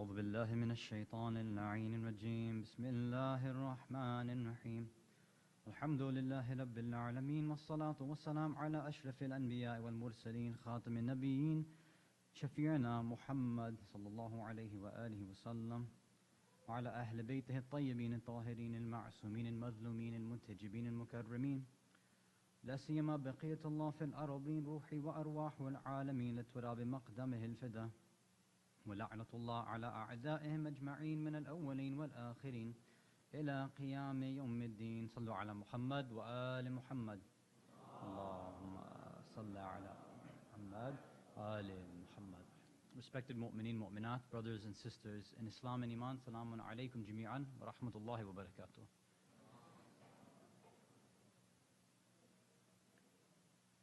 أعوذ بالله من الشيطان اللعين الرجيم بسم الله الرحمن الرحيم الحمد لله رب العالمين والصلاة والسلام على أشرف الأنبياء والمرسلين خاتم النبيين شفيعنا محمد صلى الله عليه وآله وسلم وعلى أهل بيته الطيبين الطاهرين المعصومين المظلومين المنتجبين المكرمين لا سيما بقية الله في الأرضين روحي وأرواح العالمين لتراب مقدمه الفدا ولعنة الله على أعدائهم أجمعين من الأولين والآخرين إلى قيام يوم الدين. صلوا على محمد وآل محمد. اللهم صل على محمد وآل محمد. Respected mu'mineen, mu'minat, brothers and sisters in Islam and Iman, salamun alaykum jami'an wa rahmatullahi wa barakatuh.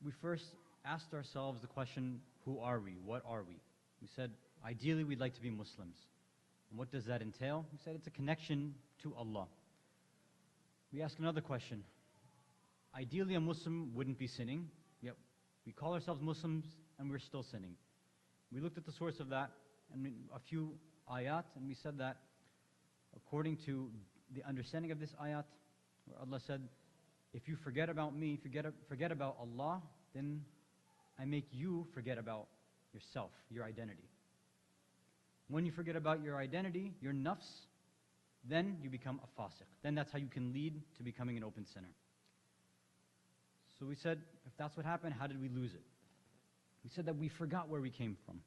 We first asked ourselves the question, who are we? What are we? We said, ideally we'd like to be Muslims. And what does that entail? We said it's a connection to Allah. We asked another question. Ideally a Muslim wouldn't be sinning, yet we call ourselves Muslims and we're still sinning. We looked at the source of that and a few ayat, and we said that according to the understanding of this ayat, where Allah said, if you forget about me, if you forget about Allah, then I make you forget about yourself, your identity. When you forget about your identity, your nafs, then you become a fasiq. Then that's how you can lead to becoming an open sinner. So we said, if that's what happened, how did we lose it? We said that we forgot where we came from.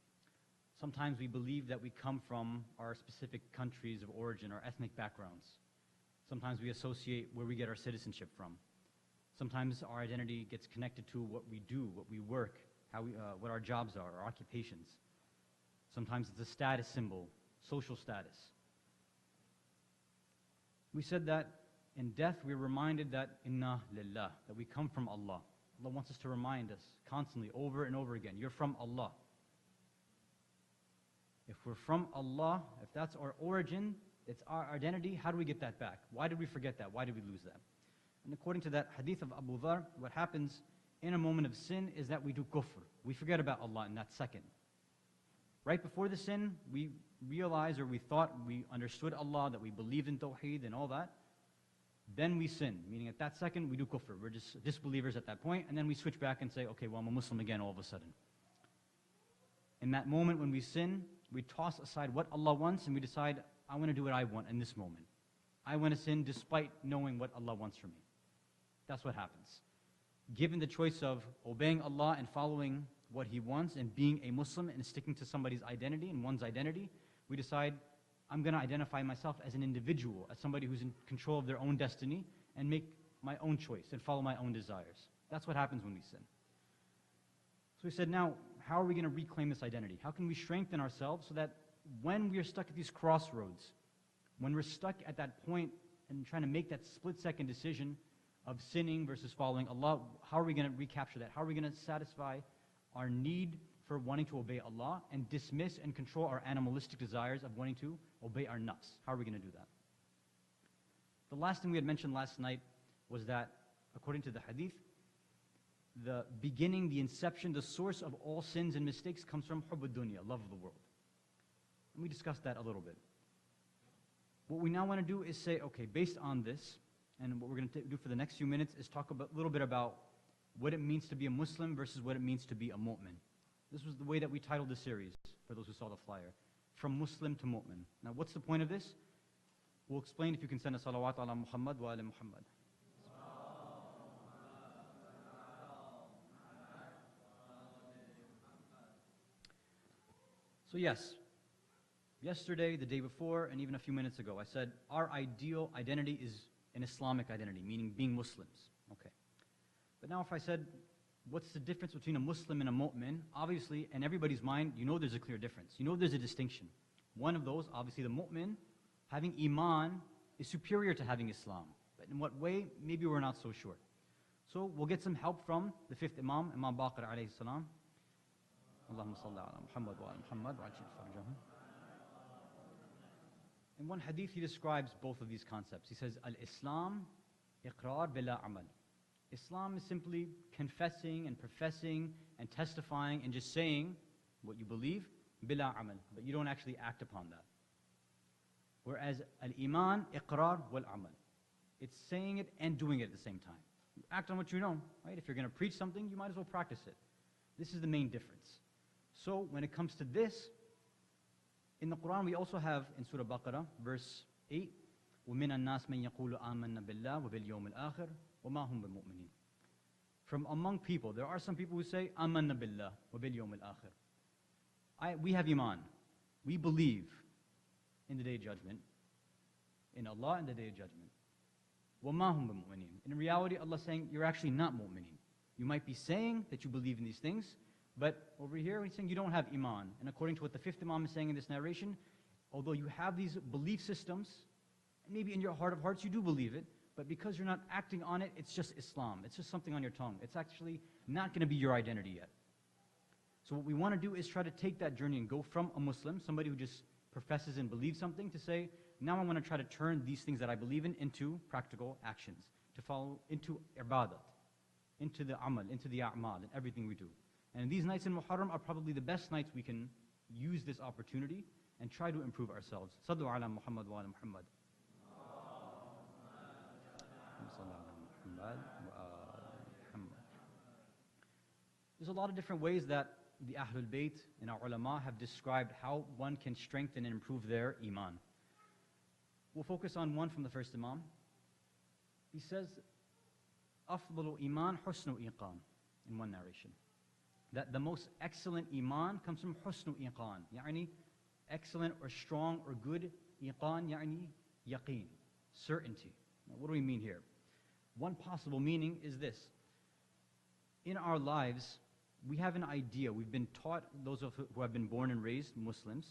Sometimes we believe that we come from our specific countries of origin, our ethnic backgrounds. Sometimes we associate where we get our citizenship from. Sometimes our identity gets connected to what we do, what we work, what our jobs are, our occupations. Sometimes it's a status symbol, social status. We said that in death we're reminded that inna lillah, that we come from Allah. Allah wants us to remind us constantly, over and over again, you're from Allah. If we're from Allah, if that's our origin, it's our identity, how do we get that back? Why did we forget that? Why did we lose that? And according to that hadith of Abu Dhar, what happens in a moment of sin is that we do kufr. We forget about Allah in that second. Right before the sin, we realized or we thought we understood Allah, that we believed in Tawheed and all that. Then we sin, meaning at that second we do kufr. We're just disbelievers at that point, and then we switch back and say, okay, well, I'm a Muslim again all of a sudden. In that moment when we sin, we toss aside what Allah wants and we decide, I want to do what I want in this moment. I want to sin despite knowing what Allah wants from me. That's what happens. Given the choice of obeying Allah and following what He wants and being a Muslim and sticking to somebody's identity and one's identity, we decide, I'm going to identify myself as an individual, as somebody who's in control of their own destiny and make my own choice and follow my own desires. That's what happens when we sin. So we said, now, how are we going to reclaim this identity? How can we strengthen ourselves so that when we are stuck at these crossroads, when we're stuck at that point and trying to make that split-second decision of sinning versus following Allah, how are we going to recapture that? How are we going to satisfy our need for wanting to obey Allah and dismiss and control our animalistic desires of wanting to obey our nafs? How are we going to do that? The last thing we had mentioned last night was that, according to the hadith, the beginning, the inception, the source of all sins and mistakes comes from hubb ad-dunya, love of the world. And we discussed that a little bit. What we now want to do is say, okay, based on this, and what we're going to do for the next few minutes is talk a little bit about what it means to be a Muslim versus what it means to be a mu'min. This was the way that we titled the series, for those who saw the flyer. From Muslim to mu'min. Now, what's the point of this? We'll explain if you can send a salawat ala Muhammad wa ala Muhammad. So yes, yesterday, the day before, and even a few minutes ago, I said our ideal identity is an Islamic identity, meaning being Muslims. Okay. But now if I said, what's the difference between a Muslim and a mu'min? Obviously, in everybody's mind, you know there's a clear difference. You know there's a distinction. One of those, obviously the mu'min, having iman, is superior to having Islam. But in what way? Maybe we're not so sure. So we'll get some help from the fifth Imam, Imam Baqir alayhi salam. Allahumma salli ala Muhammad wa ala Muhammad wa ajil farjahum. In one hadith, he describes both of these concepts. He says, Al-Islam, iqrar bila amal. Islam is simply confessing and professing and testifying and just saying what you believe, bila amal, but you don't actually act upon that. Whereas al-iman, iqrar wal-amal. It's saying it and doing it at the same time. You act on what you know, right? If you're going to preach something, you might as well practice it. This is the main difference. So when it comes to this, in the Quran we also have in Surah Baqarah, verse 8, وَمِنَ النَّاسِ مَنْ يَقُولُ آمَنَّا بِاللَّهِ وَبِالْيَوْمِ الْآخِرِ وَمَا هُمْ بِالْمُؤْمِنِينَ. From among people, there are some people who say, آمَنَّا بِاللَّهِ وَبِالْيَوْمِ الْآخِرِ. We have iman. We believe in the Day of Judgment, in Allah and the Day of Judgment. وَمَا هُمْ بِالْمُؤْمِنِينَ. In reality, Allah is saying, you're actually not mu'mineen. You might be saying that you believe in these things, but over here, he's saying you don't have iman. And according to what the fifth Imam is saying in this narration, although you have these belief systems, and maybe in your heart of hearts you do believe it, but because you're not acting on it, it's just Islam. It's just something on your tongue. It's actually not going to be your identity yet. So what we want to do is try to take that journey and go from a Muslim, somebody who just professes and believes something, to say, now I want to try to turn these things that I believe in into practical actions, to follow into ibadat, into the amal, into the a'mal, and everything we do. And these nights in Muharram are probably the best nights we can use this opportunity and try to improve ourselves. Sallu ala Muhammad wa ala Muhammad. There's a lot of different ways that the Ahlul Bayt and our ulama have described how one can strengthen and improve their iman. We'll focus on one from the first Imam. He says, أفضل iman حسن iqan, in one narration. That the most excellent iman comes from حسن iqan, يعني excellent or strong or good iqan, يعني yaqeen, certainty. Now, what do we mean here? One possible meaning is this. In our lives, we have an idea. We've been taught, those of who have been born and raised Muslims,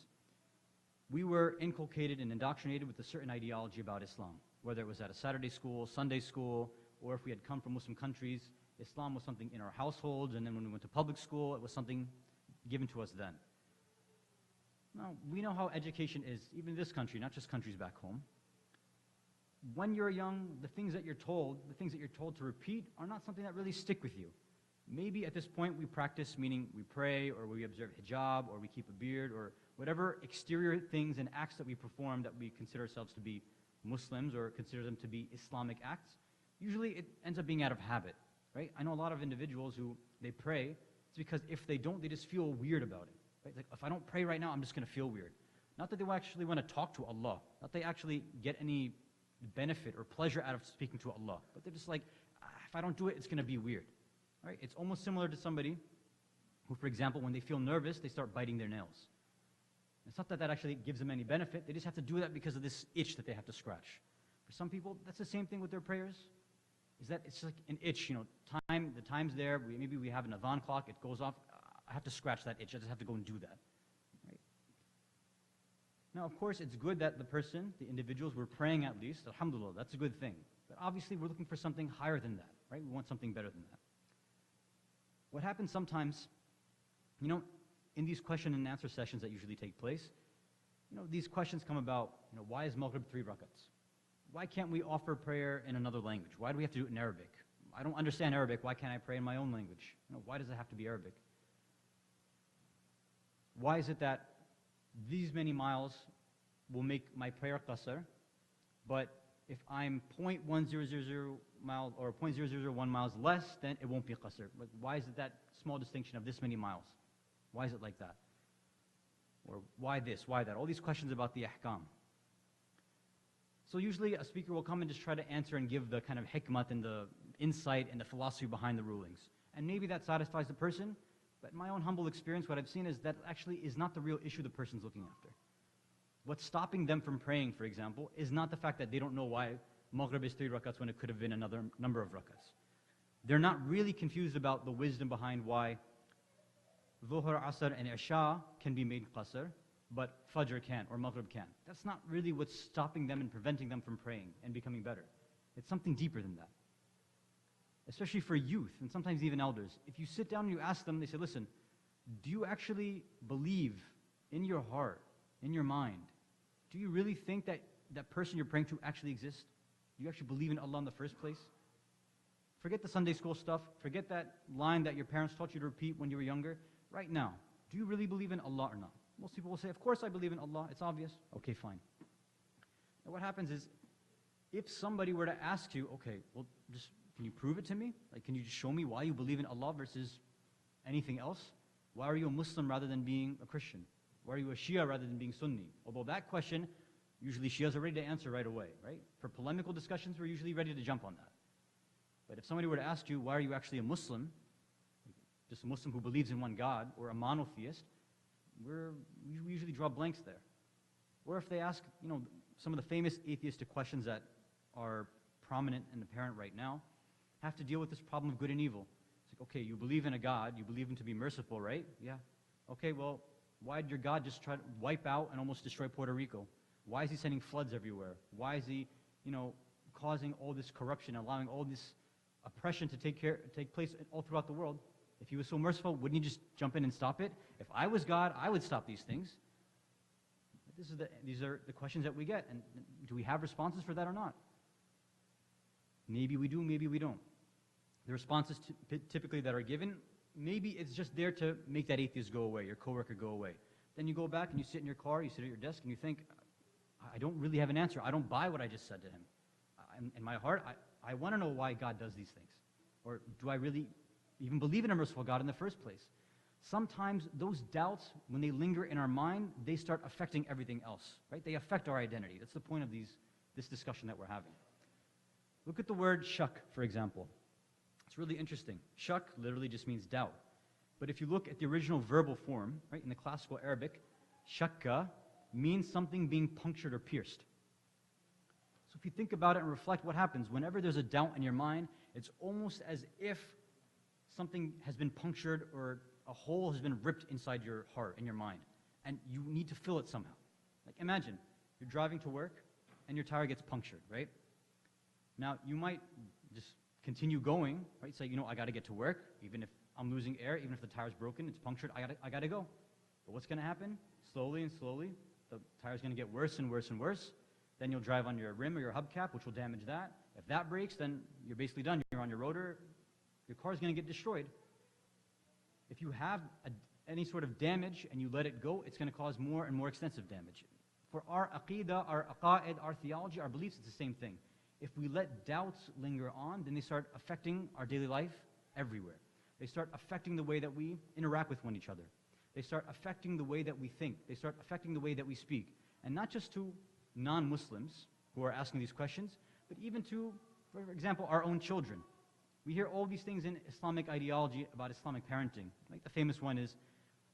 we were inculcated and indoctrinated with a certain ideology about Islam. Whether it was at a Saturday school, Sunday school, or if we had come from Muslim countries, Islam was something in our households, and then when we went to public school, it was something given to us then. Now, we know how education is, even in this country, not just countries back home. When you're young, the things that you're told to repeat are not something that really stick with you. Maybe at this point we practice, meaning we pray, or we observe hijab, or we keep a beard, or whatever exterior things and acts that we perform that we consider ourselves to be Muslims or consider them to be Islamic acts. Usually it ends up being out of habit, right? I know a lot of individuals who, they pray, it's because if they don't, they just feel weird about it. Right? Like, if I don't pray right now, I'm just going to feel weird. Not that they actually want to talk to Allah, not that they actually get any benefit or pleasure out of speaking to Allah, but they're just like, if I don't do it, it's going to be weird. Right? It's almost similar to somebody who, for example, when they feel nervous, they start biting their nails. It's not that that actually gives them any benefit. They just have to do that because of this itch that they have to scratch. For some people, that's the same thing with their prayers. Is that it's like an itch, you know, the time's there, maybe we have an adhan clock, it goes off, I have to scratch that itch, I just have to go and do that. Right? Now, of course, it's good that the individuals were praying at least, alhamdulillah, that's a good thing. But obviously, we're looking for something higher than that, right? We want something better than that. What happens sometimes, you know, in these question and answer sessions that usually take place, you know, these questions come about, you know, why is Maghrib 3 rakats? Why can't we offer prayer in another language? Why do we have to do it in Arabic? I don't understand Arabic, why can't I pray in my own language? You know, why does it have to be Arabic? Why is it that these many miles will make my prayer qasr, but if I'm 0.1000 miles or 0.0001 miles less, then it won't be qasr? But why is it that small distinction of this many miles? Why is it like that? Or why this, why that? All these questions about the ahkam. So usually a speaker will come and just try to answer and give the kind of hikmat and the insight and the philosophy behind the rulings. And maybe that satisfies the person, but in my own humble experience, what I've seen is that actually is not the real issue the person's looking after. What's stopping them from praying, for example, is not the fact that they don't know why Maghrib is 3 rakats when it could have been another number of rakats. They're not really confused about the wisdom behind why Dhuhr, Asr, and Isha can be made qasr, but Fajr can't, or Maghrib can't. That's not really what's stopping them and preventing them from praying and becoming better. It's something deeper than that. Especially for youth, and sometimes even elders. If you sit down and you ask them, they say, listen, do you actually believe in your heart, in your mind, do you really think that that person you're praying to actually exists? Do you actually believe in Allah in the first place? Forget the Sunday school stuff. Forget that line that your parents taught you to repeat when you were younger. Right now, do you really believe in Allah or not? Most people will say, of course I believe in Allah. It's obvious. Okay, fine. And what happens is, if somebody were to ask you, okay, well, just can you prove it to me? Like, can you just show me why you believe in Allah versus anything else? Why are you a Muslim rather than being a Christian? Why are you a Shia rather than being Sunni? Although that question, usually Shias are ready to answer right away, right? For polemical discussions, we're usually ready to jump on that. But if somebody were to ask you, why are you actually a Muslim, just a Muslim who believes in one God, or a monotheist, we usually draw blanks there. Or if they ask, some of the famous atheistic questions that are prominent and apparent right now, have to deal with this problem of good and evil. It's like, okay, you believe in a God, you believe him to be merciful, right? Yeah. Okay, well, why did your God just try to wipe out and almost destroy Puerto Rico? Why is he sending floods everywhere? Why is he, causing all this corruption, allowing all this oppression to take place all throughout the world? If he was so merciful, wouldn't he just jump in and stop it? If I was God, I would stop these things. These are the questions that we get, and do we have responses for that or not? Maybe we do, maybe we don't. The responses typically that are given, maybe it's just there to make that atheist go away, your coworker go away. Then you go back and you sit in your car, you sit at your desk, and you think, I don't really have an answer. I don't buy what I just said to him. In my heart, I want to know why God does these things. Or do I really even believe in a merciful God in the first place? Sometimes those doubts, when they linger in our mind, they start affecting everything else, right? They affect our identity. That's the point of this discussion that we're having. Look at the word shak, for example. It's really interesting. Shak literally just means doubt. But if you look at the original verbal form, right, in the classical Arabic, shakka means something being punctured or pierced. So if you think about it and reflect what happens, whenever there's a doubt in your mind, it's almost as if something has been punctured or a hole has been ripped inside your heart and your mind, and you need to fill it somehow. Like imagine, you're driving to work and your tire gets punctured, right? Now, you might just continue going, right? Say, I got to get to work, even if I'm losing air, even if the tire's broken, it's punctured, I got to go. But what's going to happen? Slowly and slowly, the tire's going to get worse and worse and worse. Then you'll drive on your rim or your hubcap, which will damage that. If that breaks, then you're basically done. You're on your rotor. Your car's going to get destroyed. If you have any sort of damage and you let it go, it's going to cause more and more extensive damage. For our aqidah, our aqa'id, our theology, our beliefs, it's the same thing. If we let doubts linger on, then they start affecting our daily life everywhere. They start affecting the way that we interact with one another. They start affecting the way that we think. They start affecting the way that we speak. And not just to non-Muslims who are asking these questions, but even to, for example, our own children. We hear all these things in Islamic ideology about Islamic parenting. Like the famous one is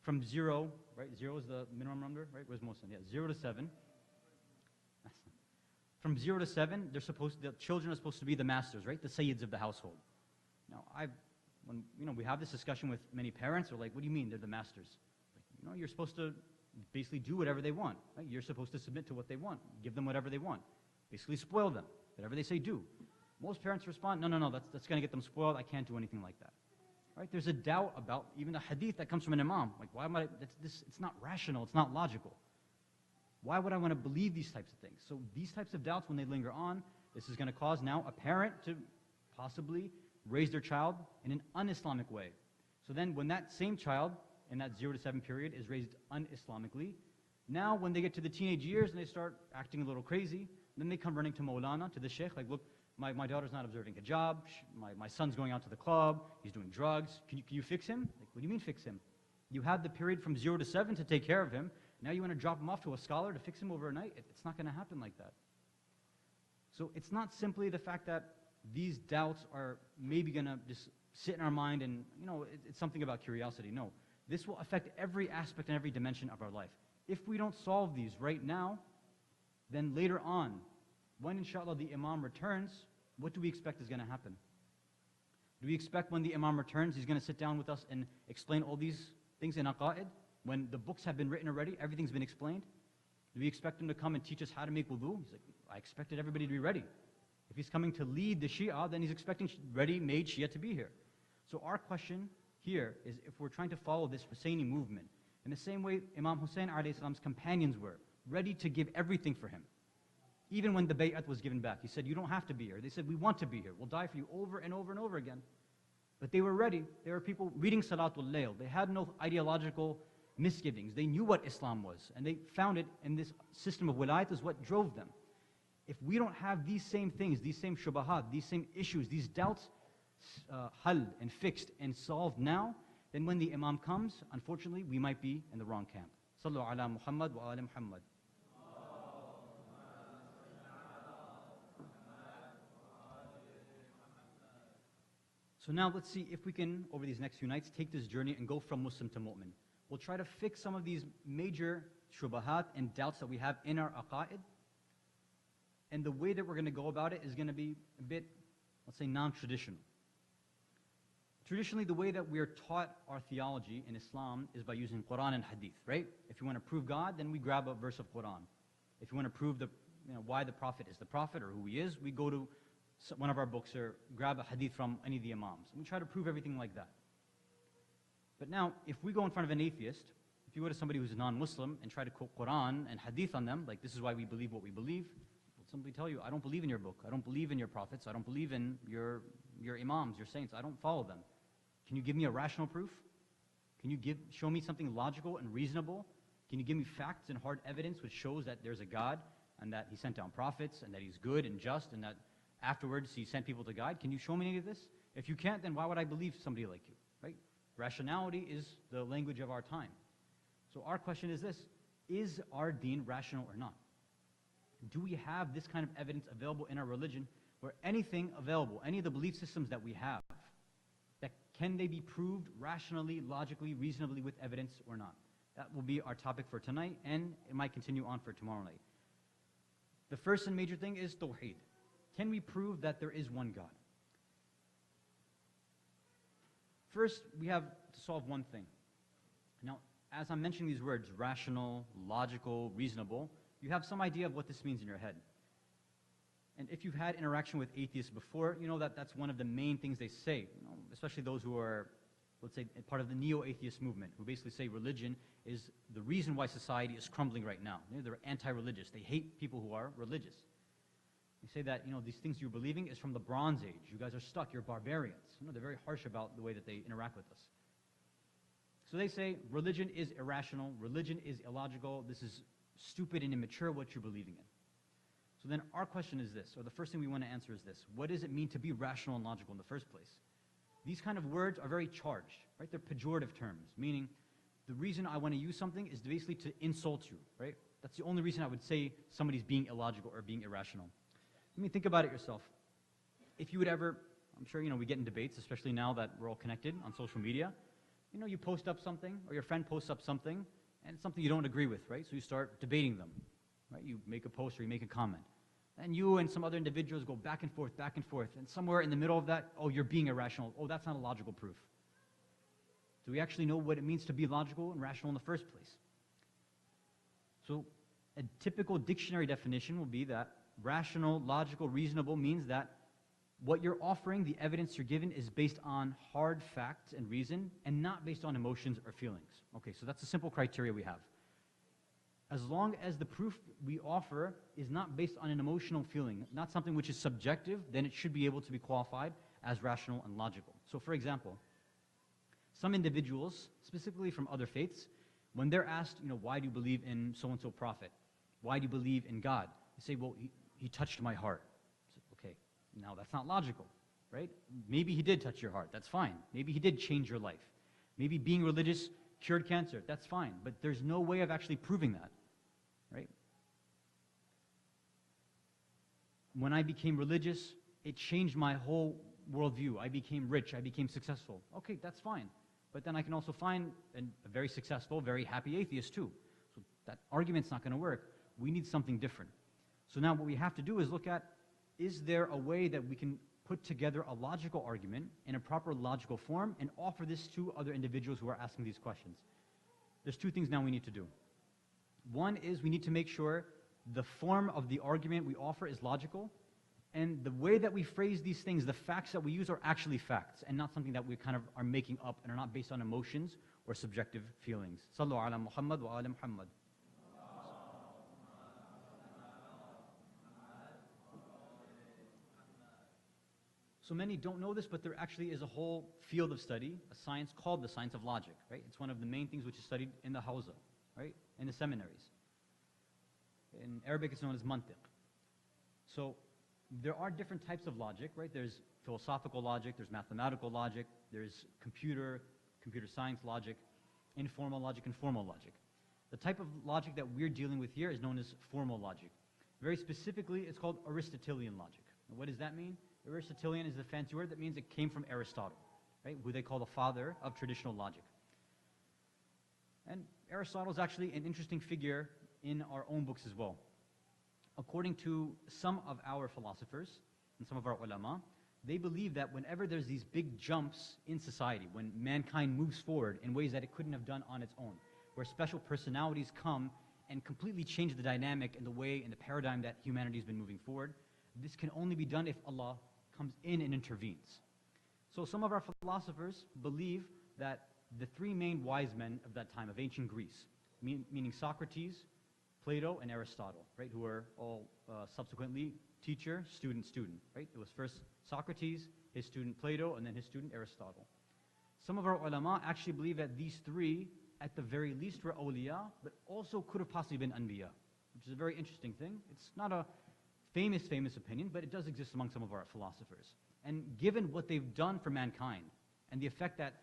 from 0, right? 0 is the minimum number, right? Where's Muslim? Yeah, 0 to 7. From 0 to 7, the children are supposed to be the masters, right? The Sayyids of the household. Now, when we have this discussion with many parents, they're like, what do you mean they're the masters? Like, you're supposed to basically do whatever they want, right? You're supposed to submit to what they want, give them whatever they want, basically spoil them, whatever they say, do. Most parents respond, no, that's going to get them spoiled. I can't do anything like that. Right? There's a doubt about even a hadith that comes from an imam. Like, why am I, it's not rational, it's not logical. Why would I want to believe these types of things? So these types of doubts, when they linger on, this is going to cause now a parent to possibly raise their child in an un-Islamic way. So then when that same child in that 0 to 7 period is raised un-Islamically, now when they get to the teenage years and they start acting a little crazy, then they come running to Maulana, to the sheikh, like, look, my daughter's not observing hijab, my son's going out to the club, he's doing drugs, can you fix him? Like, what do you mean fix him? You had the period from 0 to 7 to take care of him, now you want to drop him off to a scholar to fix him overnight? It's not going to happen like that. So it's not simply the fact that these doubts are maybe going to just sit in our mind and, it's something about curiosity. No, this will affect every aspect and every dimension of our life. If we don't solve these right now, then later on, when inshallah the imam returns, what do we expect is going to happen? Do we expect when the imam returns, he's going to sit down with us and explain all these things in aqa'id? When the books have been written already, everything's been explained? Do we expect him to come and teach us how to make wudu? He's like, I expected everybody to be ready. If he's coming to lead the Shia, then he's expecting ready-made Shia to be here. So our question here is, if we're trying to follow this Husseini movement, in the same way Imam Hussein alayhi salam's companions were, ready to give everything for him. Even when the bay'at was given back, he said, you don't have to be here. They said, we want to be here. We'll die for you over and over and over again. But they were ready. There were people reading Salatul Layl. They had no ideological misgivings. They knew what Islam was, and they found it in this system of wilayat is what drove them. If we don't have these same things, these same shubahat, these same issues, these doubts hal and fixed and solved now, then when the Imam comes, unfortunately, we might be in the wrong camp. Sallu ala Muhammad wa ala Muhammad. So now let's see if we can, over these next few nights, take this journey and go from Muslim to mu'min. We'll try to fix some of these major shubahat and doubts that we have in our aqa'id. And the way that we're going to go about it is going to be a bit, let's say, non-traditional. Traditionally, the way that we are taught our theology in Islam is by using Quran and Hadith, right? If you want to prove God, then we grab a verse of Quran. If you want to prove why the Prophet is the Prophet or who he is, we go to one of our books or grab a Hadith from any of the Imams. And we try to prove everything like that. But now, if we go in front of an atheist, if you go to somebody who's a non-Muslim and try to quote Quran and Hadith on them, like this is why we believe what we believe, we'll simply tell you, I don't believe in your book. I don't believe in your prophets. I don't believe in your Imams, your saints. I don't follow them. Can you give me a rational proof? Can you show me something logical and reasonable? Can you give me facts and hard evidence which shows that there's a God and that he sent down prophets and that he's good and just and that afterwards he sent people to guide? Can you show me any of this? If you can't, then why would I believe somebody like you, right? Rationality is the language of our time. So our question is this: is our deen rational or not? Do we have this kind of evidence available in our religion where anything available, any of the belief systems that we have, can they be proved rationally, logically, reasonably with evidence or not? That will be our topic for tonight, and it might continue on for tomorrow night. The first and major thing is Tawheed. Can we prove that there is one God? First, we have to solve one thing. Now, as I'm mentioning these words, rational, logical, reasonable, you have some idea of what this means in your head. And if you've had interaction with atheists before, you know that that's one of the main things they say, especially those who are, let's say, part of the neo-atheist movement, who basically say religion is the reason why society is crumbling right now. They're anti-religious. They hate people who are religious. They say that, these things you're believing is from the Bronze Age. You guys are stuck. You're barbarians. They're very harsh about the way that they interact with us. So they say religion is irrational. Religion is illogical. This is stupid and immature what you're believing in. So then our question is this, or the first thing we want to answer is this: what does it mean to be rational and logical in the first place? These kind of words are very charged, right? They're pejorative terms, meaning the reason I want to use something is basically to insult you, right? That's the only reason I would say somebody's being illogical or being irrational. I mean, think about it yourself. If you would ever, I'm sure, we get in debates, especially now that we're all connected on social media. You post up something, or your friend posts up something, and it's something you don't agree with, right? So you start debating them. Right? You make a post or you make a comment. And you and some other individuals go back and forth, and somewhere in the middle of that, oh, you're being irrational. Oh, that's not a logical proof. Do we actually know what it means to be logical and rational in the first place? So a typical dictionary definition will be that rational, logical, reasonable means that what you're offering, the evidence you're given, is based on hard facts and reason and not based on emotions or feelings. Okay, so that's a simple criteria we have. As long as the proof we offer is not based on an emotional feeling, not something which is subjective, then it should be able to be qualified as rational and logical. So for example, some individuals, specifically from other faiths, when they're asked, why do you believe in so-and-so prophet? Why do you believe in God? They say, well, he touched my heart. So, okay, now that's not logical, right? Maybe he did touch your heart, that's fine. Maybe he did change your life. Maybe being religious cured cancer, that's fine. But there's no way of actually proving that. Right? When I became religious, it changed my whole worldview. I became rich. I became successful. Okay, that's fine. But then I can also find a very successful, very happy atheist too. So that argument's not going to work. We need something different. So now what we have to do is look at, is there a way that we can put together a logical argument in a proper logical form and offer this to other individuals who are asking these questions? There's two things now we need to do. One is we need to make sure the form of the argument we offer is logical, and the way that we phrase these things, the facts that we use, are actually facts and not something that we kind of are making up and are not based on emotions or subjective feelings. Sallu ala Muhammad wa ala Muhammad. So many don't know this, but there actually is a whole field of study, a science called the science of logic, right? It's one of the main things which is studied in the hawza, right? In the seminaries. In Arabic, it's known as mantiq. So there are different types of logic, right? There's philosophical logic, there's mathematical logic, there's computer science logic, informal logic, and formal logic. The type of logic that we're dealing with here is known as formal logic. Very specifically, it's called Aristotelian logic. And what does that mean? Aristotelian is the fancy word that means it came from Aristotle, right? Who they call the father of traditional logic. And Aristotle is actually an interesting figure in our own books as well. According to some of our philosophers and some of our ulama, they believe that whenever there's these big jumps in society, when mankind moves forward in ways that it couldn't have done on its own, where special personalities come and completely change the dynamic and the way and the paradigm that humanity has been moving forward, this can only be done if Allah comes in and intervenes. So some of our philosophers believe that the three main wise men of that time, of ancient Greece, meaning Socrates, Plato, and Aristotle, right, who were all subsequently teacher, student, right? It was first Socrates, his student Plato, and then his student Aristotle. Some of our ulama actually believe that these three, at the very least, were awliya, but also could have possibly been anbiya, which is a very interesting thing. It's not a famous opinion, but it does exist among some of our philosophers. And given what they've done for mankind, and the effect that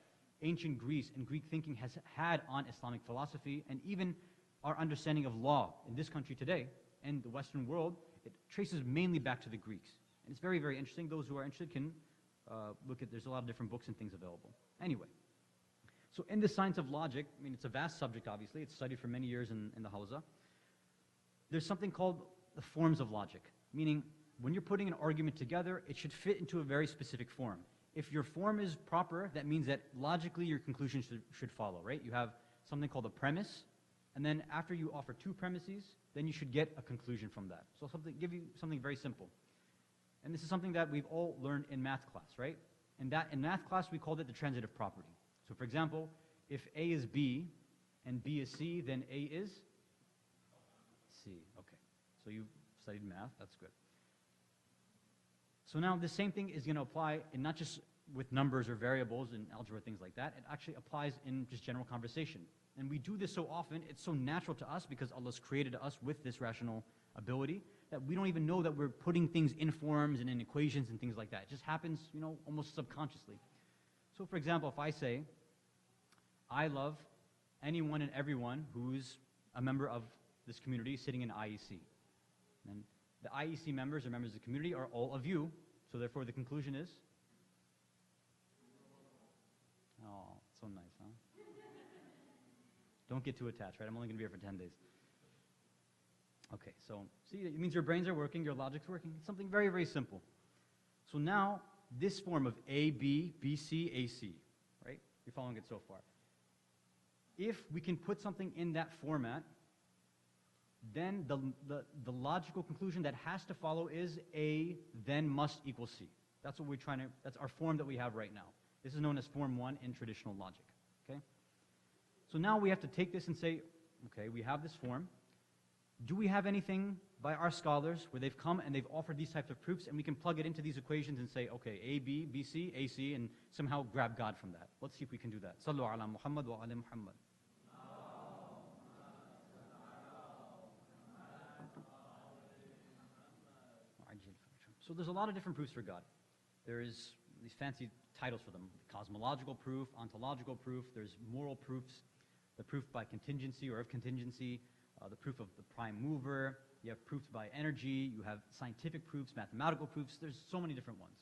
ancient Greece and Greek thinking has had on Islamic philosophy, and even our understanding of law in this country today, and the Western world, it traces mainly back to the Greeks. And it's very, very interesting. Those who are interested can look at, there's a lot of different books and things available. Anyway, so in the science of logic, I mean, it's a vast subject, obviously. It's studied for many years in the Hawza. There's something called the forms of logic, meaning when you're putting an argument together, it should fit into a very specific form. If your form is proper, that means that logically your conclusion should follow, right? You have something called a premise, and then after you offer two premises, then you should get a conclusion from that. So give you something very simple. And this is something that we've all learned in math class, right? And that in math class, we called it the transitive property. So for example, if A is B and B is C, then A is C. Okay. So you've studied math. That's good. So now the same thing is going to apply in not just with numbers or variables and algebra, things like that. It actually applies in just general conversation. And we do this so often, it's so natural to us because Allah's created us with this rational ability that we don't even know that we're putting things in forms and in equations and things like that. It just happens, you know, almost subconsciously. So for example, if I say, I love anyone and everyone who's a member of this community sitting in IEC. And the IEC members or members of the community are all of you, so therefore the conclusion is? Oh, so nice, huh? Don't get too attached, right? I'm only going to be here for 10 days. Okay, so see, it means your brains are working, your logic's working. It's something very, very simple. So now, this form of A, B, B, C, A, C, right? You're following it so far. If we can put something in that format, then the logical conclusion that has to follow is A then must equal C. That's what we're trying to, that's our form that we have right now. This is known as form 1 in traditional logic, okay? So now we have to take this and say, okay, we have this form. Do we have anything by our scholars where they've come and they've offered these types of proofs and we can plug it into these equations and say, okay, A, B, B, C, A, C, and somehow grab God from that? Let's see if we can do that. Sallu ala Muhammad wa ala Muhammad. So there's a lot of different proofs for God. There's these fancy titles for them: cosmological proof, ontological proof, there's moral proofs, the proof by contingency or of contingency, the proof of the prime mover, you have proofs by energy, you have scientific proofs, mathematical proofs, there's so many different ones.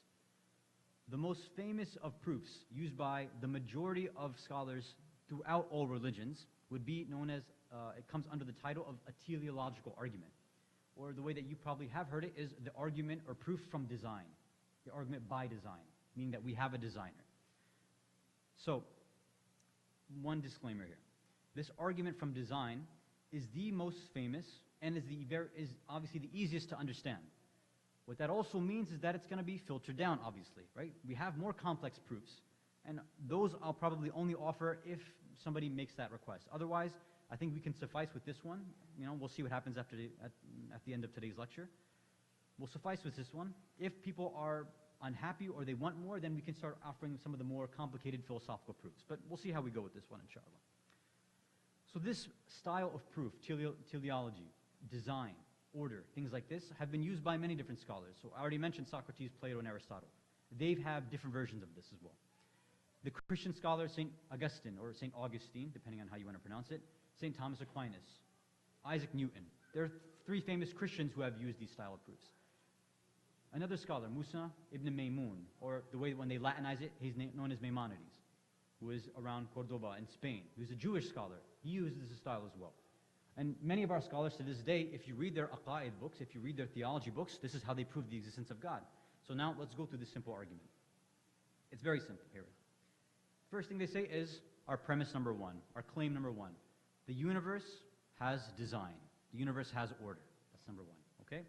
The most famous of proofs used by the majority of scholars throughout all religions would be known as, it comes under the title of a teleological argument. Or the way that you probably have heard it is the argument or proof from design, the argument by design, meaning that we have a designer. So, one disclaimer here. This argument from design is the most famous and is obviously the easiest to understand. What that also means is that it's going to be filtered down, obviously, right? We have more complex proofs, and those I'll probably only offer if somebody makes that request. Otherwise, I think we can suffice with this one. You know, we'll see what happens at the end of today's lecture. We'll suffice with this one. If people are unhappy or they want more, then we can start offering some of the more complicated philosophical proofs. But we'll see how we go with this one, inshallah. So this style of proof, teleology, design, order, things like this, have been used by many different scholars. So I already mentioned Socrates, Plato, and Aristotle. They have different versions of this as well. The Christian scholars, St. Augustine, or St. Augustine, depending on how you want to pronounce it, St. Thomas Aquinas, Isaac Newton. There are three famous Christians who have used these style of proofs. Another scholar, Musa ibn Maymun, or the way when they Latinize it, he's known as Maimonides, who is around Cordoba in Spain. He was a Jewish scholar. He used this style as well. And many of our scholars to this day, if you read their aqaid books, if you read their theology books, this is how they prove the existence of God. So now let's go through this simple argument. It's very simple here. First thing they say is our premise number one, our claim number one. The universe has design. The universe has order. That's number one, okay?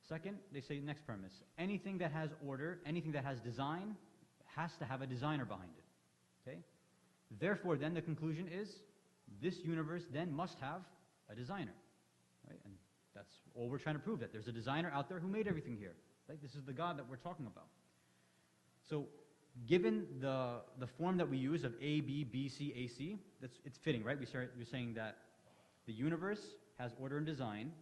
Second, they say next premise. Anything that has order, anything that has design, has to have a designer behind it, okay? Therefore, then the conclusion is this universe then must have a designer, right? And that's all we're trying to prove, that there's a designer out there who made everything here. Right? This is the God that we're talking about. So given the form that we use of A, B, B, C, A, C, it's fitting, right? We're saying that the universe has order and design.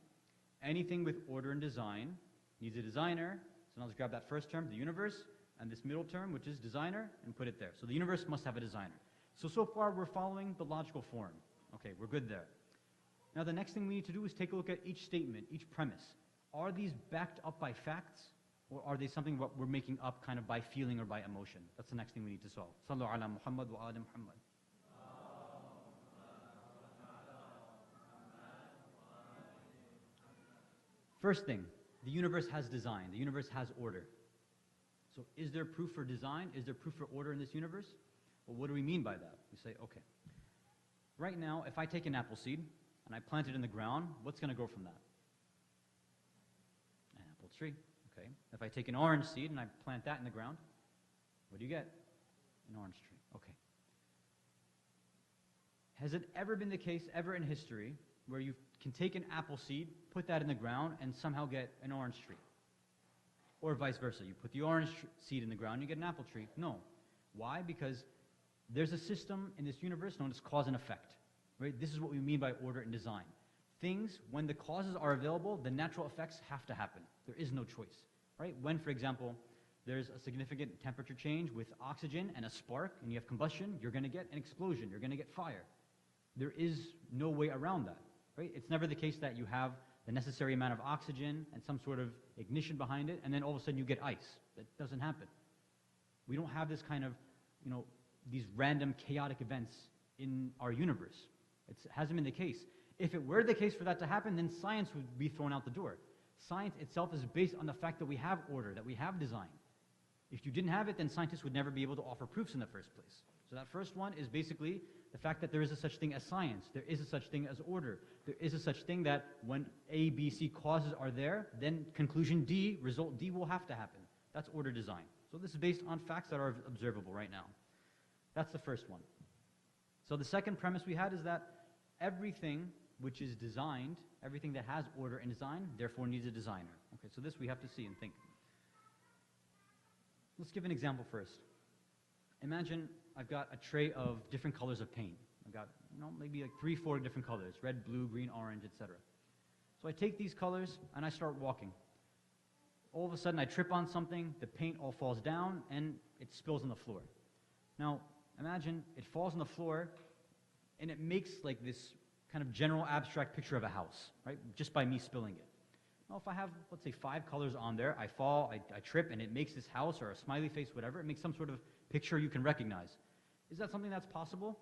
Anything with order and design needs a designer. So now let's grab that first term, the universe, and this middle term, which is designer, and put it there. So the universe must have a designer. So far we're following the logical form. Okay, we're good there. Now the next thing we need to do is take a look at each statement, each premise. Are these backed up by facts, or are they something what we're making up kind of by feeling or by emotion? That's the next thing we need to solve. Sallu ala Muhammad wa ala Muhammad. First thing, the universe has design. The universe has order. So is there proof for design? Is there proof for order in this universe? Well, what do we mean by that? We say, okay, right now, if I take an apple seed and I plant it in the ground, what's going to grow from that? An apple tree. Okay. If I take an orange seed and I plant that in the ground, what do you get? An orange tree. Okay. Has it ever been the case, ever in history, where you can take an apple seed, put that in the ground, and somehow get an orange tree? Or vice versa. You put the orange seed in the ground, you get an apple tree. No. Why? Because there's a system in this universe known as cause and effect. Right? This is what we mean by order and design. Things, when the causes are available, the natural effects have to happen. There is no choice. Right? When, for example, there's a significant temperature change with oxygen and a spark, and you have combustion, you're going to get an explosion. You're going to get fire. There is no way around that. Right? It's never the case that you have the necessary amount of oxygen and some sort of ignition behind it, and then all of a sudden you get ice. That doesn't happen. We don't have this kind of, these random chaotic events in our universe. It hasn't been the case. If it were the case for that to happen, then science would be thrown out the door. Science itself is based on the fact that we have order, that we have design. If you didn't have it, then scientists would never be able to offer proofs in the first place. So that first one is basically the fact that there is a such thing as science. There is a such thing as order. There is a such thing that when A, B, C causes are there, then conclusion D, result D will have to happen. That's order design. So this is based on facts that are observable right now. That's the first one. So the second premise we had is that everything which is designed, everything that has order and design, therefore needs a designer. Okay, so this we have to see and think. Let's give an example first. Imagine I've got a tray of different colors of paint. I've got, maybe like 3, 4 different colors, red, blue, green, orange, etc. So I take these colors and I start walking. All of a sudden I trip on something, the paint all falls down, and it spills on the floor. Now, imagine it falls on the floor, and it makes like this kind of general abstract picture of a house, right? Just by me spilling it. Now, if I have, let's say, 5 colors on there, I fall, I trip, and it makes this house or a smiley face, whatever, it makes some sort of picture you can recognize. Is that something that's possible?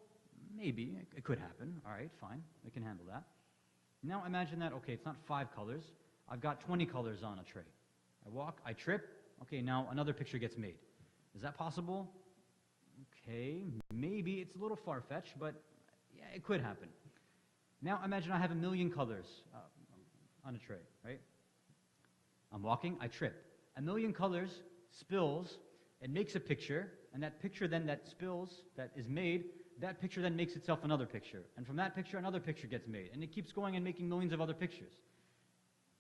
Maybe. It could happen. All right, fine. We can handle that. Now imagine that, okay, it's not 5 colors. I've got 20 colors on a tray. I walk, I trip. Okay, now another picture gets made. Is that possible? Okay, maybe it's a little far-fetched, but yeah, it could happen. Now imagine I have 1 million colors on a tray, right? I'm walking, I trip. 1 million colors spills, it makes a picture, and that picture then that spills, that is made, that picture then makes itself another picture. And from that picture, another picture gets made. And it keeps going and making millions of other pictures.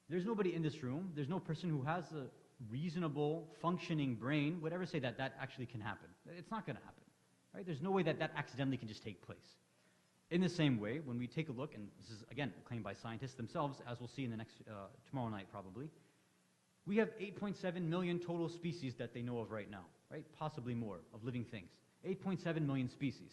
There's nobody in this room, there's no person who has a reasonable, functioning brain would ever say that that actually can happen. It's not going to happen. Right? There's no way that that accidentally can just take place. In the same way, when we take a look, and this is again claimed by scientists themselves, as we'll see in the next, tomorrow night probably, we have 8.7 million total species that they know of right now, right? Possibly more of living things. 8.7 million species.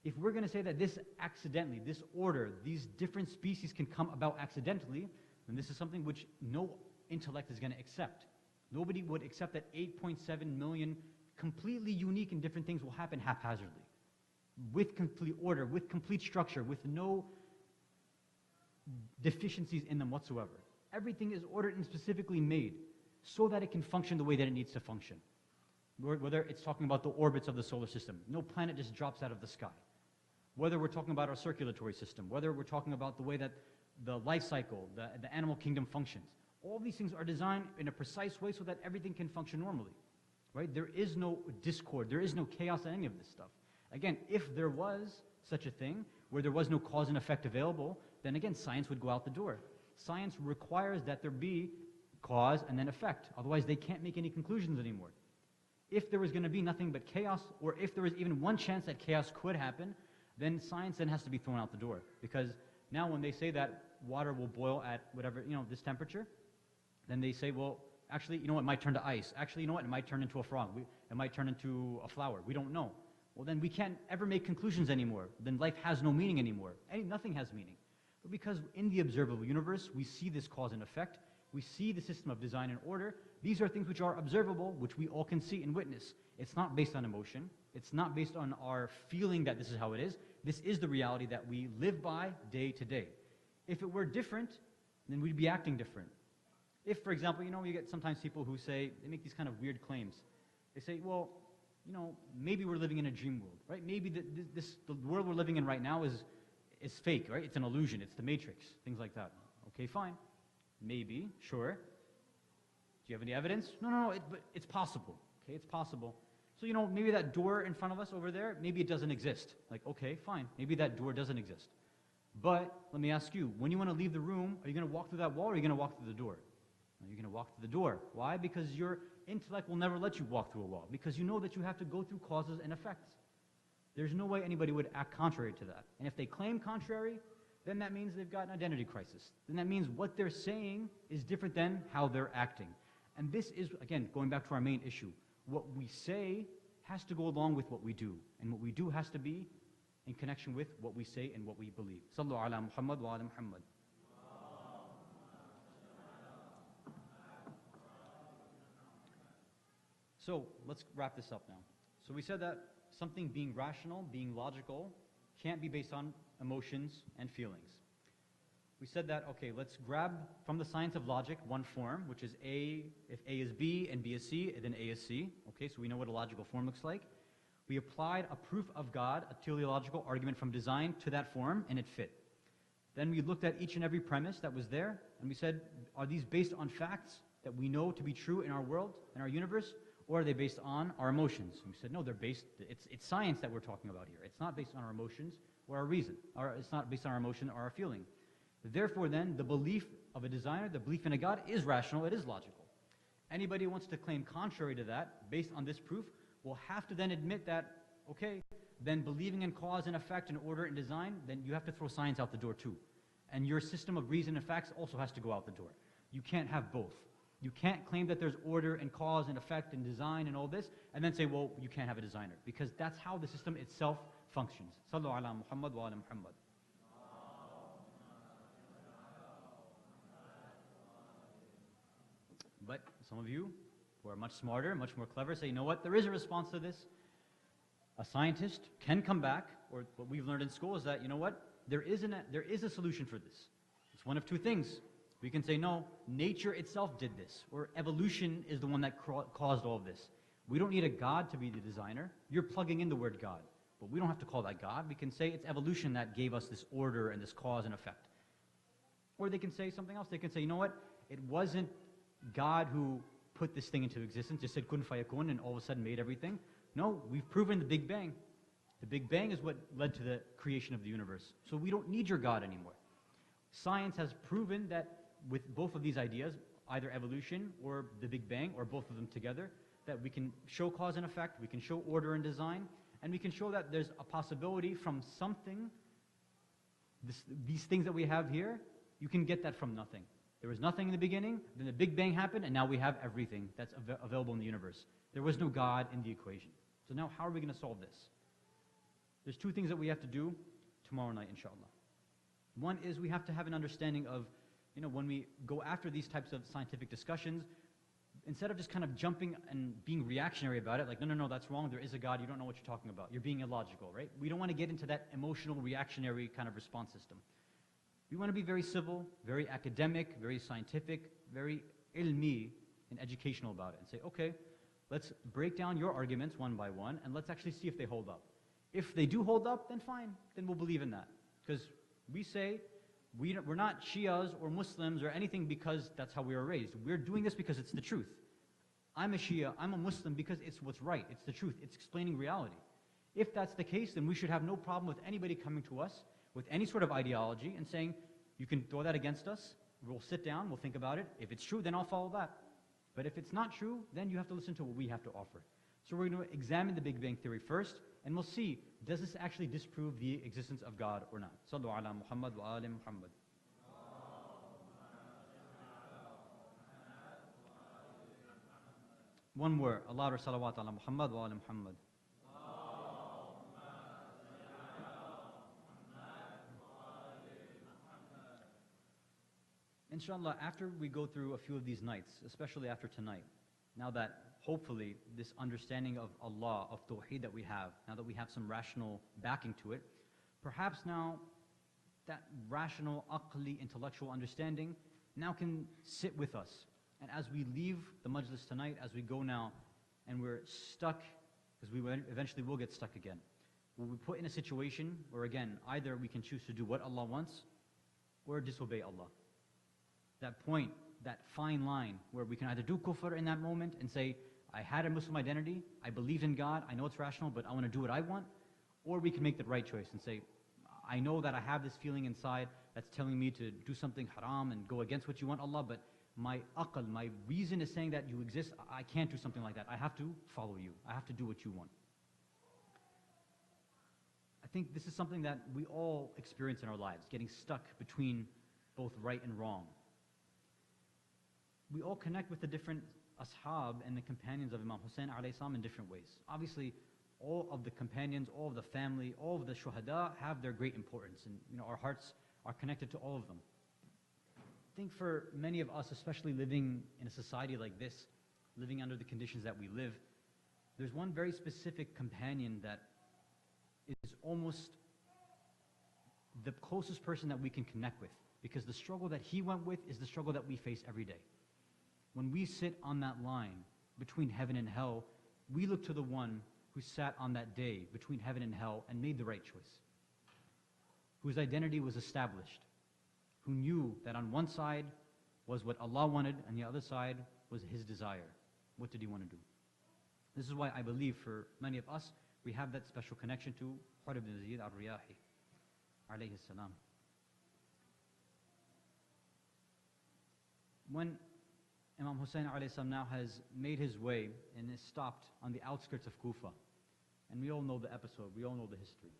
If we're going to say that this accidentally, this order, these different species can come about accidentally, then this is something which no intellect is going to accept. Nobody would accept that 8.7 million completely unique and different things will happen haphazardly, with complete order, with complete structure, with no deficiencies in them whatsoever. Everything is ordered and specifically made so that it can function the way that it needs to function. Whether it's talking about the orbits of the solar system, no planet just drops out of the sky. Whether we're talking about our circulatory system, whether we're talking about the way that the life cycle, the animal kingdom functions, all these things are designed in a precise way so that everything can function normally, right? There is no discord, there is no chaos in any of this stuff. Again, if there was such a thing, where there was no cause and effect available, then again, science would go out the door. Science requires that there be cause and then effect. Otherwise, they can't make any conclusions anymore. If there was going to be nothing but chaos, or if there was even one chance that chaos could happen, then science then has to be thrown out the door. Because now when they say that water will boil at whatever, this temperature, then they say, well, actually, it might turn to ice. Actually, it might turn into a frog. It might turn into a flower. We don't know. Well, then we can't ever make conclusions anymore. Then life has no meaning anymore. Nothing has meaning. But because in the observable universe, we see this cause and effect, we see the system of design and order, these are things which are observable, which we all can see and witness. It's not based on emotion. It's not based on our feeling that this is how it is. This is the reality that we live by day to day. If it were different, then we'd be acting different. If, for example, you get sometimes people who say, they make these kind of weird claims. They say, well, maybe we're living in a dream world, right? Maybe the world we're living in right now is fake, right? It's an illusion, it's the Matrix, things like that. Okay, fine. Maybe, sure. Do you have any evidence? No, but it's possible. Okay, it's possible. So, maybe that door in front of us over there, maybe it doesn't exist. Like, okay, fine. Maybe that door doesn't exist. But let me ask you, when you want to leave the room, are you going to walk through that wall or are you going to walk through the door? No, you're going to walk through the door. Why? Because your intellect will never let you walk through a wall. Because you know that you have to go through causes and effects. There's no way anybody would act contrary to that. And if they claim contrary, then that means they've got an identity crisis. Then that means what they're saying is different than how they're acting. And this is, again, going back to our main issue. What we say has to go along with what we do. And what we do has to be in connection with what we say and what we believe. Sallu ala Muhammad wa ala Muhammad. So let's wrap this up now. So we said that something being rational, being logical, can't be based on emotions and feelings. We said that, okay, let's grab from the science of logic one form, which is A, if A is B and B is C, then A is C. Okay, so we know what a logical form looks like. We applied a proof of God, a teleological argument from design, to that form, and it fit. Then we looked at each and every premise that was there, and we said, are these based on facts that we know to be true in our world, in our universe, or are they based on our emotions? And we said, no, they're based, it's science that we're talking about here. It's not based on our emotions or our reason, or it's not based on our emotion or our feeling. Therefore then, the belief of a designer, the belief in a God is rational, it is logical. Anybody who wants to claim contrary to that, based on this proof, will have to then admit that, okay, then believing in cause and effect and order and design, then you have to throw science out the door too. And your system of reason and facts also has to go out the door. You can't have both. You can't claim that there's order and cause and effect and design and all this, and then say, well, you can't have a designer. Because that's how the system itself functions. Sallu ala Muhammad wa ala Muhammad. But some of you who are much smarter, much more clever, say, you know what, there is a response to this. A scientist can come back, or what we've learned in school is that, you know what, there is a solution for this. It's one of two things. We can say, no, nature itself did this, or evolution is the one that caused all of this. We don't need a God to be the designer. You're plugging in the word God, but we don't have to call that God. We can say it's evolution that gave us this order and this cause and effect. Or they can say something else. They can say, you know what, it wasn't God who put this thing into existence, just said kun fayakun and all of a sudden made everything. No, we've proven the Big Bang. The Big Bang is what led to the creation of the universe. So we don't need your God anymore. Science has proven that with both of these ideas, either evolution or the Big Bang, or both of them together, that we can show cause and effect, we can show order and design, and we can show that there's a possibility from something, these things that we have here, you can get that from nothing. There was nothing in the beginning, then the Big Bang happened, and now we have everything that's available in the universe. There was no God in the equation. So now how are we going to solve this? There's two things that we have to do tomorrow night, inshallah. One is we have to have an understanding of, when we go after these types of scientific discussions, instead of just kind of jumping and being reactionary about it, like, no, that's wrong, there is a God, you don't know what you're talking about, you're being illogical, right? We don't want to get into that emotional, reactionary kind of response system. We want to be very civil, very academic, very scientific, very ilmi and educational about it, and say, okay, let's break down your arguments one by one, and let's actually see if they hold up. If they do hold up, then fine, then we'll believe in that. Because we say, we're not Shias or Muslims or anything because that's how we were raised. We're doing this because it's the truth. I'm a Shia, I'm a Muslim because it's what's right, it's the truth, it's explaining reality. If that's the case, then we should have no problem with anybody coming to us with any sort of ideology and saying, you can throw that against us, we'll sit down, we'll think about it. If it's true, then I'll follow that. But if it's not true, then you have to listen to what we have to offer. So we're going to examine the Big Bang Theory first, and we'll see, does this actually disprove the existence of God or not? Sallu ala Muhammad wa ali Muhammad. One word, a louder salawat ala Muhammad wa ali Muhammad. Inshallah, after we go through a few of these nights, especially after tonight, now that hopefully this understanding of Allah, of Tawheed that we have, now that we have some rational backing to it, perhaps now that rational, aqli, intellectual understanding now can sit with us. And as we leave the majlis tonight, as we go now, and we're stuck, because we eventually will get stuck again, we'll be put in a situation where, again, either we can choose to do what Allah wants, or disobey Allah. That point, that fine line, where we can either do kufr in that moment and say, I had a Muslim identity, I believe in God, I know it's rational, but I want to do what I want, or we can make the right choice and say, I know that I have this feeling inside that's telling me to do something haram and go against what you want, Allah, but my aql, my reason is saying that you exist, I can't do something like that. I have to follow you. I have to do what you want. I think this is something that we all experience in our lives, getting stuck between both right and wrong. We all connect with the different ashab and the companions of Imam Hussein alayhi salam in different ways. Obviously, all of the companions, all of the family, all of the shuhada have their great importance, and our hearts are connected to all of them. I think for many of us, especially living in a society like this, living under the conditions that we live, there's one very specific companion that is almost the closest person that we can connect with, because the struggle that he went with is the struggle that we face every day. When we sit on that line between heaven and hell, we look to the one who sat on that day between heaven and hell and made the right choice, whose identity was established, who knew that on one side was what Allah wanted and the other side was his desire. What did he want to do? This is why I believe for many of us, we have that special connection to Hur ibn Zayd al-Riyahi, alayhi salam. When Imam Hussein alayhi salam now has made his way and is stopped on the outskirts of Kufa, and we all know the episode, we all know the history.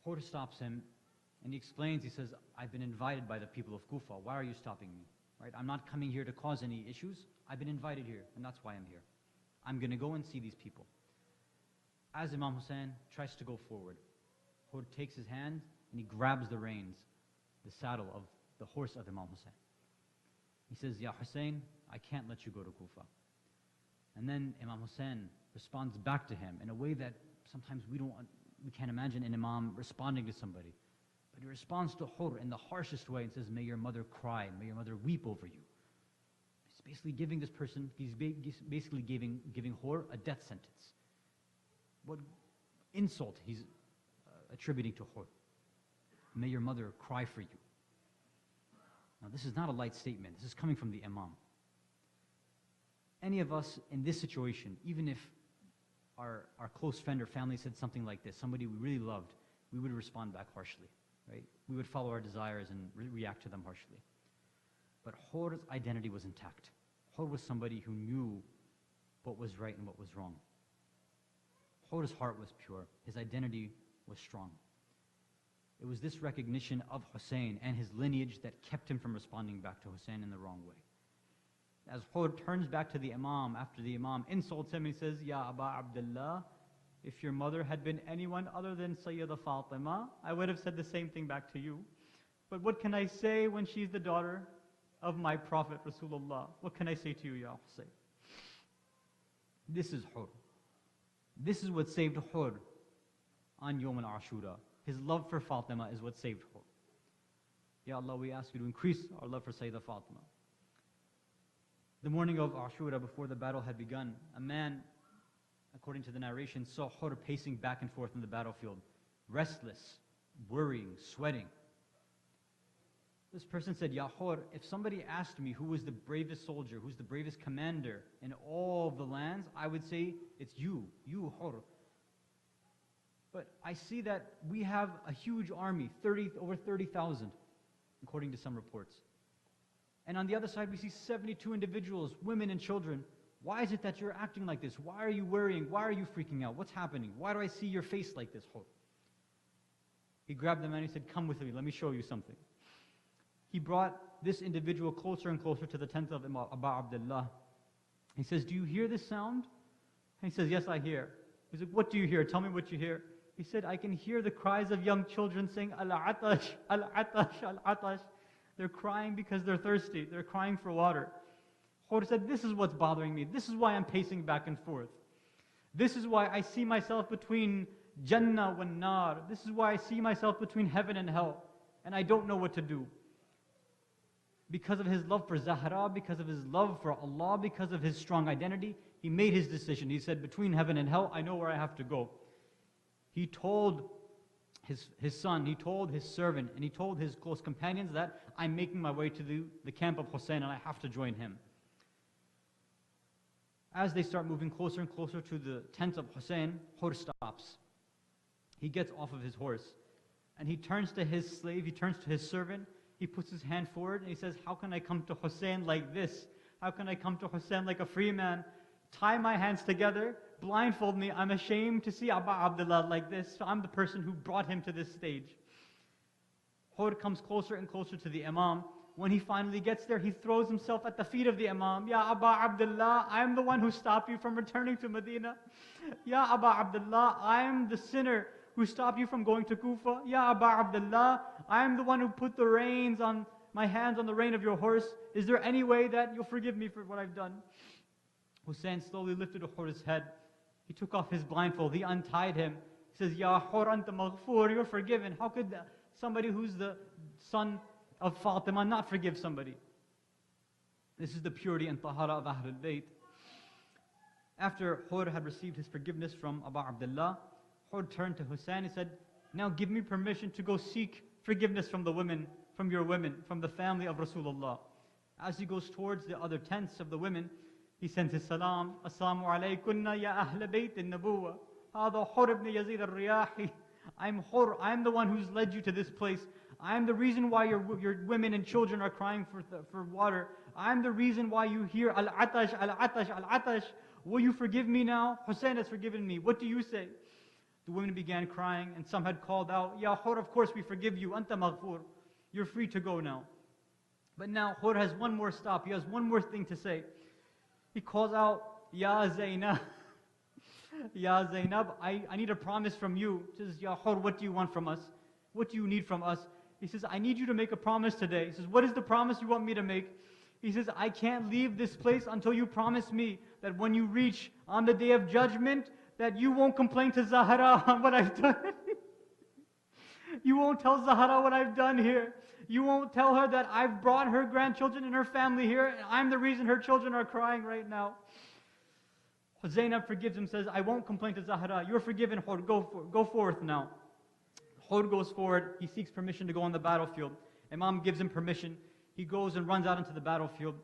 Hur stops him and he explains, he says, I've been invited by the people of Kufa. Why are you stopping me? Right? I'm not coming here to cause any issues. I've been invited here, and that's why I'm here. I'm going to go and see these people. As Imam Hussein tries to go forward, Hur takes his hand and he grabs the reins, the saddle of the horse of Imam Hussein. He says, Ya Hussein, I can't let you go to Kufa. And then Imam Hussein responds back to him in a way that sometimes we can't imagine an Imam responding to somebody. But he responds to Hur in the harshest way and says, may your mother cry, may your mother weep over you. He's basically giving this person, he's basically giving Hur a death sentence. What insult he's attributing to Hur. May your mother cry for you. Now this is not a light statement, this is coming from the Imam. Any of us in this situation, even if our close friend or family said something like this, somebody we really loved, we would respond back harshly, right? We would follow our desires and react to them harshly. But Hur's identity was intact. Hur was somebody who knew what was right and what was wrong. Hur's heart was pure. His identity was strong. It was this recognition of Hussein and his lineage that kept him from responding back to Hussein in the wrong way. As Hur turns back to the Imam, after the Imam insults him, he says, Ya Aba Abdullah, if your mother had been anyone other than Sayyidah Fatima, I would have said the same thing back to you. But what can I say when she's the daughter of my Prophet Rasulullah? What can I say to you, Ya Hussein? This is Hur. This is what saved Hur on Yawm al-Ashura. His love for Fatima is what saved Hur. Ya Allah, we ask you to increase our love for Sayyidah Fatima. The morning of Ashura, before the battle had begun, a man, according to the narration, saw Hur pacing back and forth in the battlefield, restless, worrying, sweating. This person said, Ya Hur, if somebody asked me who was the bravest soldier, who's the bravest commander in all of the lands, I would say, it's you Hur. But I see that we have a huge army, over 30,000, according to some reports. And on the other side, we see 72 individuals, women and children. Why is it that you're acting like this? Why are you worrying? Why are you freaking out? What's happening? Why do I see your face like this, Hur? He grabbed the man and he said, come with me, let me show you something. He brought this individual closer and closer to the tent of Aba Abdullah. He says, do you hear this sound? And he says, yes, I hear. He said, what do you hear? Tell me what you hear. He said, I can hear the cries of young children saying, Al-Atash, Al-Atash, Al-Atash. They're crying because they're thirsty. They're crying for water. Hur said, this is what's bothering me. This is why I'm pacing back and forth. This is why I see myself between Jannah and Nar. This is why I see myself between heaven and hell. And I don't know what to do. Because of his love for Zahra, because of his love for Allah, because of his strong identity, he made his decision. He said, between heaven and hell, I know where I have to go. He told his son, he told his servant, and he told his close companions that I'm making my way to the camp of Hussein and I have to join him. As they start moving closer and closer to the tent of Hussein, Hur stops. He gets off of his horse and he turns to his slave, he turns to his servant, he puts his hand forward and he says, how can I come to Hussein like this? How can I come to Hussein like a free man? Tie my hands together, blindfold me. I'm ashamed to see Aba Abdullah like this. So I'm the person who brought him to this stage. Hur comes closer and closer to the Imam. When he finally gets there, he throws himself at the feet of the Imam. Ya Aba Abdullah, I'm the one who stopped you from returning to Medina. Ya Aba Abdullah, I'm the sinner who stopped you from going to Kufa. Ya Aba Abdullah, I'm the one who put the reins on my hands on the rein of your horse. Is there any way that you'll forgive me for what I've done? Hussein slowly lifted Hur's head. He took off his blindfold. He untied him. He says, Ya Hur anta maghfur, you're forgiven. How could somebody who's the son of Fatima not forgive somebody? This is the purity and tahara of Ahlul Bayt. After Hur had received his forgiveness from Aba Abdullah, Hur turned to Hussein and said, now give me permission to go seek forgiveness from the women, from your women, from the family of Rasulullah. As he goes towards the other tents of the women, he sends his salam. Assalamu alaykunna ya ahl bayt an-nabuwa. Hada Hur ibn Yazid al-Riyahi. I'm Hur. I'm the one who's led you to this place. I'm the reason why your women and children are crying for water. I'm the reason why you hear al-Atash, al-Atash, al-Atash. Will you forgive me now? Hussein has forgiven me. What do you say? The women began crying and some had called out, Ya Hur, of course we forgive you. Anta maghfur. You're free to go now. But now Hur has one more stop. He has one more thing to say. He calls out, Ya Zainab. Ya Zainab, I need a promise from you. He says, Ya Hur, what do you want from us? What do you need from us? He says, I need you to make a promise today. He says, what is the promise you want me to make? He says, I can't leave this place until you promise me that when you reach on the day of judgment, that you won't complain to Zahra on what I've done. You won't tell Zahra what I've done here. You won't tell her that I've brought her grandchildren and her family here, and I'm the reason her children are crying right now. Zainab forgives him, says, I won't complain to Zahra. You're forgiven, Hur. Go forth now. Hur goes forward. He seeks permission to go on the battlefield. Imam gives him permission. He goes and runs out into the battlefield.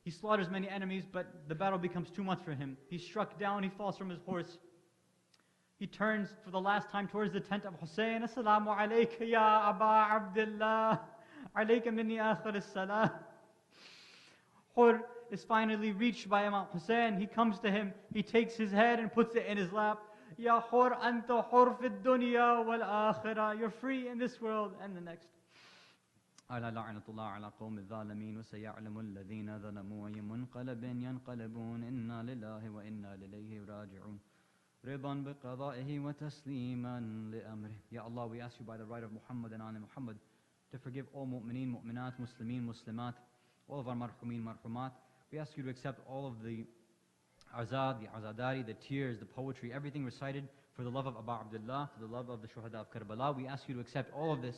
He slaughters many enemies, but the battle becomes too much for him. He's struck down. He falls from his horse. He turns for the last time towards the tent of Hussein. Assalamu alayka ya Aba Abdullah. Alayka minni akhir as-salam. Hur is finally reached by Imam Hussein. He comes to him. He takes his head and puts it in his lap. Ya hur anta hur fi dunya wal akhirah. You're free in this world and the next. ألا لعنة الله على قوم الظالمين وسيعلم الذين ظلموا أي منقلب ينقلبون إنا لله وإنا إليه راجعون رضا بقضائه وتسليما لأمره. Ya Allah, we ask you by the right of Muhammad and Ali Muhammad to forgive all mu'mineen, mu'minat, muslimeen, muslimat, all of our marhumeen, marhumat. We ask you to accept all of the azad, the azadari, the tears, the poetry, everything recited for the love of Abu Abdullah, for the love of the shuhada of Karbala. We ask you to accept all of this,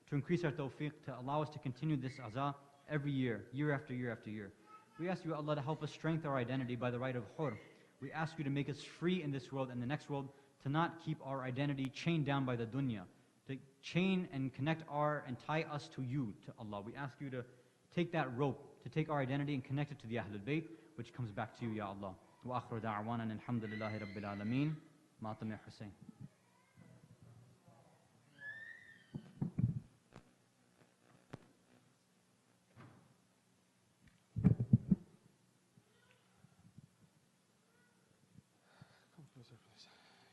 to increase our tawfiq, to allow us to continue this azah every year, year after year after year. We ask you, Allah, to help us strengthen our identity by the right of hur. We ask you to make us free in this world and the next world, to not keep our identity chained down by the dunya, to chain and connect and tie us to you, to Allah. We ask you to take that rope, to take our identity and connect it to the Ahlul Bayt, which comes back to you, Ya Allah. Wa akhiru da'wana alhamdulillahi rabbil alameen. Matam ya Hussein.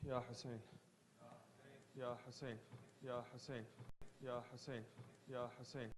Ya Hussein, Ya Hussein, Ya Hussein, Ya Hussein, Ya Hussein.